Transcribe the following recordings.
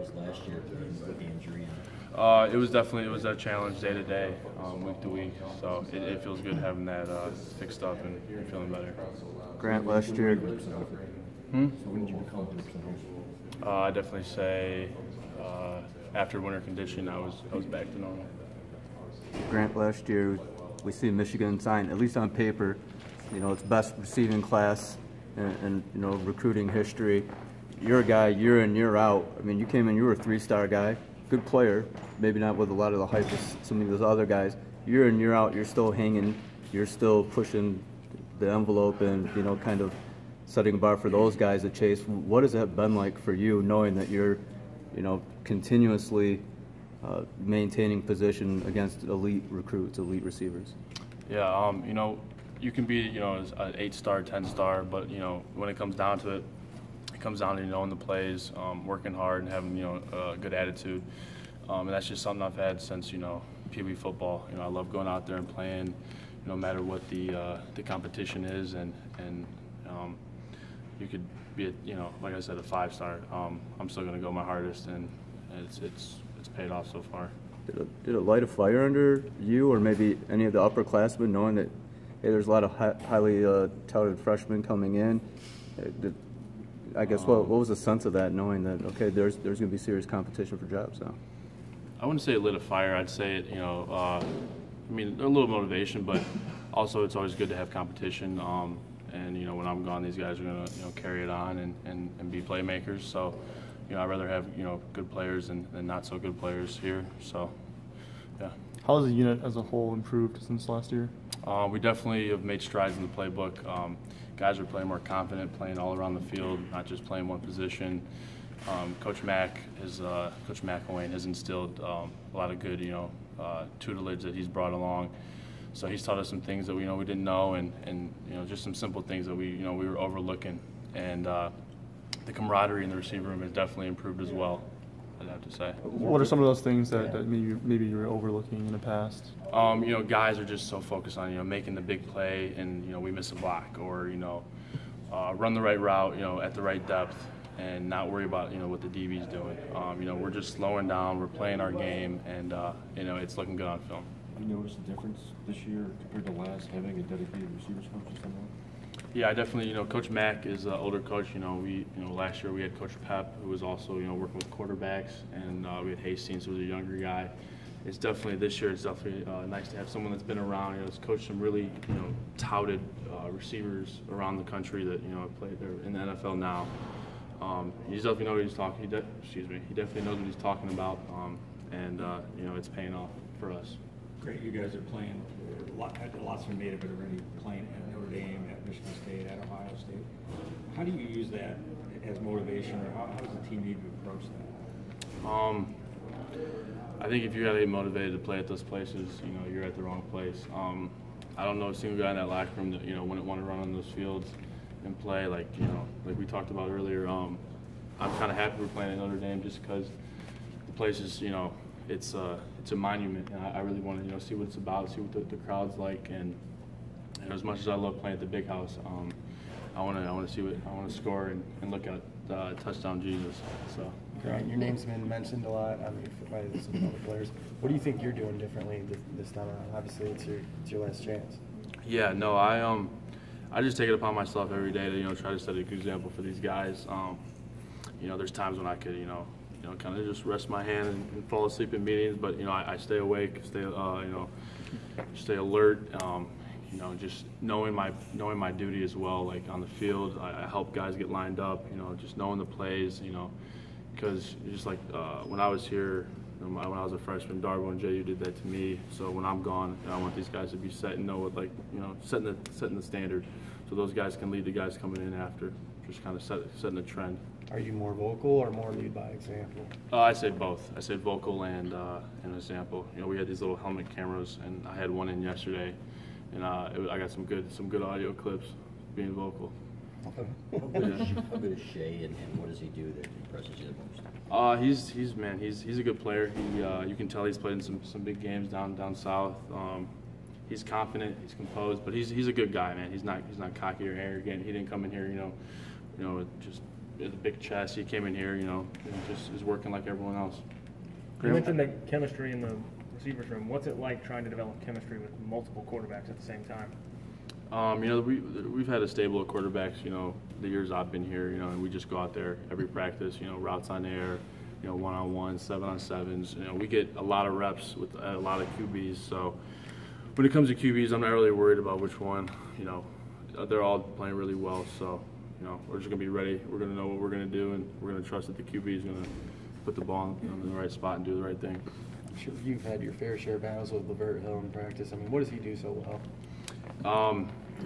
last year with the injury? It was a challenge day to day, week to week. So it feels good having that fixed up and feeling better. Grant, last year. So when did you become 100% I definitely say after winter conditioning, I was back to normal. Grant, last year we see Michigan sign, at least on paper, its best receiving class and recruiting history. You're a guy year in, year out. I mean, you came in, you were a 3-star guy, good player, maybe not with a lot of the hype of some of those other guys. Year in, year out, you're still hanging, you're still pushing the envelope and, kind of setting a bar for those guys to chase. What has that been like for you, knowing that you're, continuously maintaining position against elite recruits, elite receivers? Yeah, you can be, an 8-star, 10-star, but, when it comes down to it, it comes down to knowing the plays, working hard, and having a good attitude, and that's just something I've had since Pee Wee football. I love going out there and playing, no matter what the competition is, and you could be like I said, a 5-star. I'm still going to go my hardest, and it's paid off so far. Did it light a fire under you or maybe any of the upperclassmen, knowing that hey, there's a lot of highly touted freshmen coming in? I guess what was the sense of that, knowing that okay, there's going to be serious competition for jobs now? I wouldn't say it lit a fire. I'd say it, a little motivation, but also it's always good to have competition. And when I'm gone, these guys are going to carry it on and be playmakers. So I'd rather have good players than not so good players here. So yeah. How has the unit as a whole improved since last year? We definitely have made strides in the playbook. Guys are playing more confident, playing all around the field, not just playing one position. Coach McElwain has instilled a lot of good, tutelage that he's brought along. So he's taught us some things that we didn't know, and just some simple things that we were overlooking. And the camaraderie in the receiver room has definitely improved as well, I'd have to say. What are some of those things that maybe you were overlooking in the past? Guys are just so focused on making the big play, and we miss a block, or run the right route, at the right depth, and not worry about what the DB's doing. We're just slowing down, we're playing our game, and it's looking good on film. You notice the difference this year compared to last, having a dedicated receivers coach or something? Yeah, I definitely. Coach Mack is an older coach. Last year we had Coach Pep, who was also working with quarterbacks, and we had Hastings, who was a younger guy. It's definitely this year. It's definitely nice to have someone that's been around. Has coached some really touted receivers around the country that play there in the NFL now. He definitely knows what he's talking. He definitely knows what he's talking about, and it's paying off for us. Great, you guys are playing. Lots been made of it already. Playing at Notre Dame, at Michigan State, at Ohio State. How do you use that as motivation, or how does the team need to approach that? I think if you gotta get motivated to play at those places, you're at the wrong place. I don't know a single guy in that locker room that wouldn't want to run on those fields and play like we talked about earlier. I'm kind of happy we're playing at Notre Dame just because the place is it's a monument, and I really want to see what it's about, see what the crowd's like, and as much as I love playing at the big house, I want to score and look at touchdown Jesus. So. Grant, your name's been mentioned a lot by some other players. What do you think you're doing differently this time around? Obviously, it's your last chance. Yeah, no, I just take it upon myself every day to try to set a good example for these guys. There's times when I could kind of just rest my hand and fall asleep in meetings, but I stay awake, stay alert. Just knowing my duty as well. Like on the field, I help guys get lined up. Just knowing the plays. Because just like when I was here, when I was a freshman, Darbo and JU did that to me. So when I'm gone, I want these guys to be set and know what setting the standard, so those guys can lead the guys coming in after. Just kind of setting the trend. Are you more vocal or more lead by example? I say both. I say vocal and example. We had these little helmet cameras, and I had one in yesterday, and I got some good audio clips being vocal. How good is Shea, and what does he do that impresses you the most? He's a good player. You can tell he's played in some big games down south. He's confident, he's composed, but he's a good guy, man. He's not cocky or arrogant. He didn't come in here, just the big chest. He came in here, you know, and just is working like everyone else. You mentioned the chemistry in the receivers room. What's it like trying to develop chemistry with multiple quarterbacks at the same time? You know, we've had a stable of quarterbacks, you know, the years I've been here, you know, and we just go out there every practice, you know, routes on air, you know, 1-on-1s, 7-on-7s. You know, we get a lot of reps with a lot of QBs. So when it comes to QBs, I'm not really worried about which one. You know, they're all playing really well. So, you know, we're just going to be ready. We're going to know what we're going to do, and we're going to trust that the QB is going to put the ball in the right spot and do the right thing. I'm sure you've had your fair share of battles with Lavert Hill in practice. I mean, what does he do so well?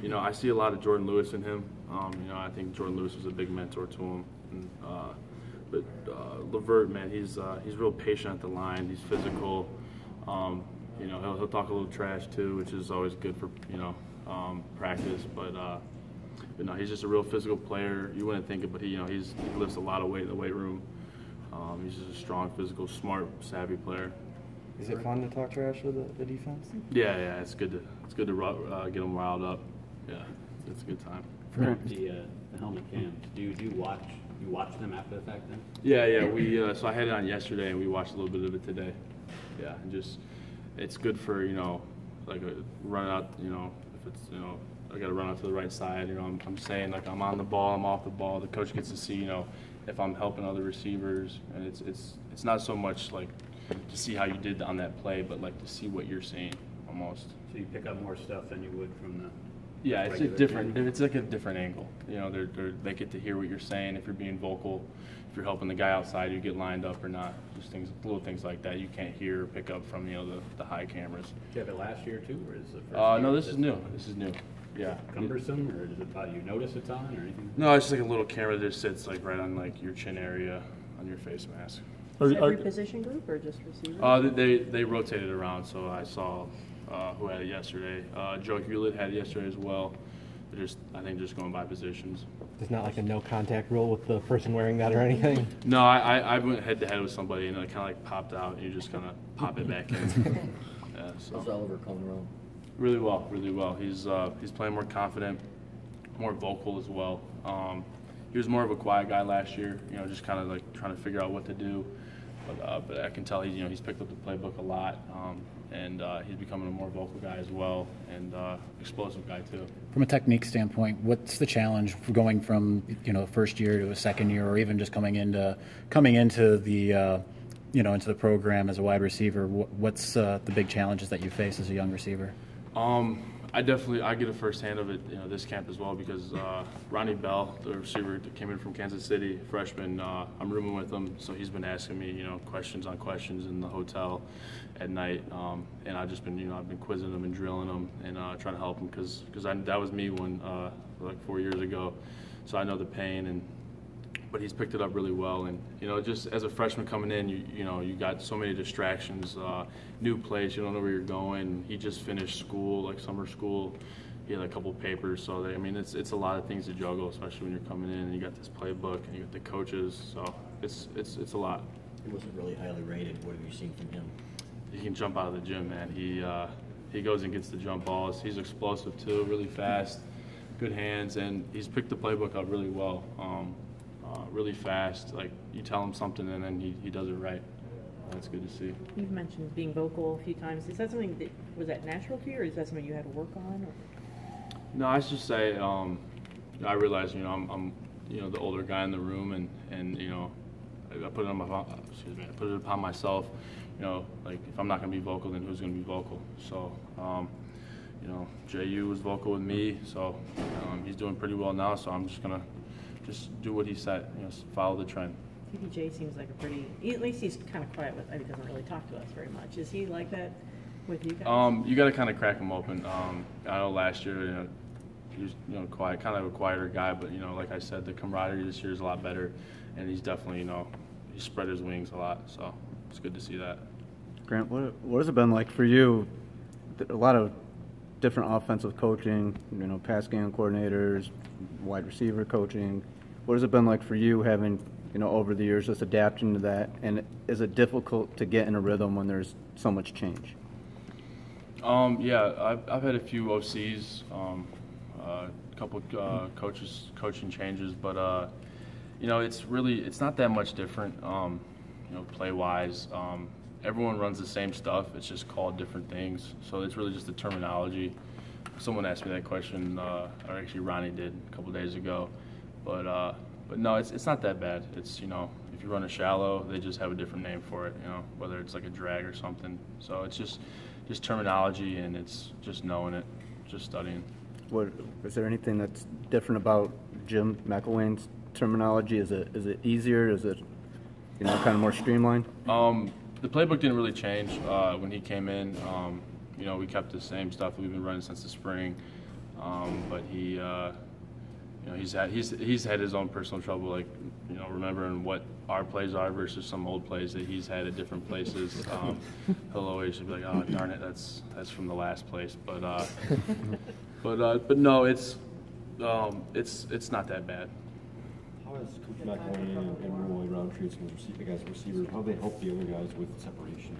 You know, I see a lot of Jordan Lewis in him. You know, I think Jordan Lewis was a big mentor to him. And, but Lavert, man, he's real patient at the line. He's physical. You know, he'll talk a little trash too, which is always good for, you know, practice. But no, he's just a real physical player. You wouldn't think it, but he lifts a lot of weight in the weight room. He's just a strong, physical, smart, savvy player. Is it fun to talk trash with the defense? Yeah, it's good to get them riled up. Yeah, it's a good time. The helmet cams. Do you watch them after the fact then? Yeah. We so I had it on yesterday, and we watched a little bit of it today. Yeah, and just it's good for, you know, like run out. You know, if it's, you know, I got to run out to the right side. You know, I'm saying, like, I'm on the ball, I'm off the ball. The coach gets to see, you know, if I'm helping other receivers, and it's not so much like to see how you did on that play, but like to see what you're seeing almost. So you pick up more stuff than you would from the. Yeah, it's a different. It's like a different angle. You know, they get to hear what you're saying. If you're being vocal, if you're helping the guy outside, you get lined up or not. Just little things like that you can't hear or pick up from, you know, the high cameras. Did you have it last year too, or is it? No, this is new. This is new. Yeah. Cumbersome, or is it how you notice it's on, or anything? No, it's just like a little camera that just sits like right on like your chin area on your face mask. Every position group or just receivers? They rotated around, so I saw who had it yesterday. Joe Hewlett had it yesterday as well. They're I think just going by positions. There's not like a no contact rule with the person wearing that or anything? No, I went head to head with somebody, and it kind of like popped out, and you just kind of pop it back in. Yeah, so. How's Oliver coming around? Really well. He's playing more confident, more vocal as well. He was more of a quiet guy last year, you know, just kind of like trying to figure out what to do. But I can tell he's picked up the playbook a lot, and he's becoming a more vocal guy as well, and explosive guy too. From a technique standpoint, what's the challenge for going from, you know, first year to a second year, or even just coming into the you know, into the program as a wide receiver? What's the big challenges that you face as a young receiver? I get a first hand of it, you know, this camp as well, because Ronnie Bell, the receiver that came in from Kansas City, freshman, I'm rooming with him, so he's been asking me, you know, questions on questions in the hotel at night, and I've just been, you know, I've been quizzing him and drilling him and trying to help him, because that was me when like 4 years ago, so I know the pain. But he's picked it up really well, and, you know, just as a freshman coming in, you know, you got so many distractions, new place, you don't know where you're going. He just finished school, like summer school. He had a couple papers, so it's a lot of things to juggle, especially when you're coming in and you got this playbook and you got the coaches, so it's a lot. He wasn't really highly rated. What have you seen from him? He can jump out of the gym, man. He goes and gets the jump balls. He's explosive too, really fast, good hands, and he's picked the playbook up really well. Really fast. Like, you tell him something and then he does it right. That's good to see. You've mentioned being vocal a few times. Is that something that was that natural to you, or is that something you had to work on? Or? No, I just say I realize, you know, I'm you know, the older guy in the room, and you know, I put it upon myself. You know, like, if I'm not going to be vocal, then who's going to be vocal? So, you know, JU was vocal with me, so he's doing pretty well now. So I'm just gonna do what he said, you know, follow the trend. TPJ seems like at least he's kind of quiet he doesn't really talk to us very much. Is he like that with you guys? You got to kind of crack him open. I know last year, you know, he was, you know, quiet, kind of a quieter guy, but, you know, like I said, the camaraderie this year is a lot better, and he's definitely, you know, he spread his wings a lot, so it's good to see that. Grant, what has it been like for you? A lot of different offensive coaching, you know, pass game coordinators, wide receiver coaching. What has it been like for you having, you know, over the years, just adapting to that? And is it difficult to get in a rhythm when there's so much change? Yeah, I've had a few OCs, a couple coaching changes, but it's not that much different, play-wise. Everyone runs the same stuff. It's just called different things. So it's really just the terminology. Someone asked me that question, or actually Ronnie did a couple days ago. But no, it's not that bad. It's, if you run a shallow, they just have a different name for it, whether it's like a drag or something. So it's just terminology, and it's just knowing it, just studying. Is there anything that's different about Jim McElwain's terminology? Is it easier? Is it, kind of more streamlined? The playbook didn't really change when he came in. We kept the same stuff that we've been running since the spring, but he, he's had his own personal trouble, like remembering what our plays are versus some old plays that he's had at different places. He'll always be like, "Oh, darn it, that's from the last place." But no, it's not that bad. How has Coach McElwain and Roy Roundtree, the guys receivers, how they help the other guys with separation?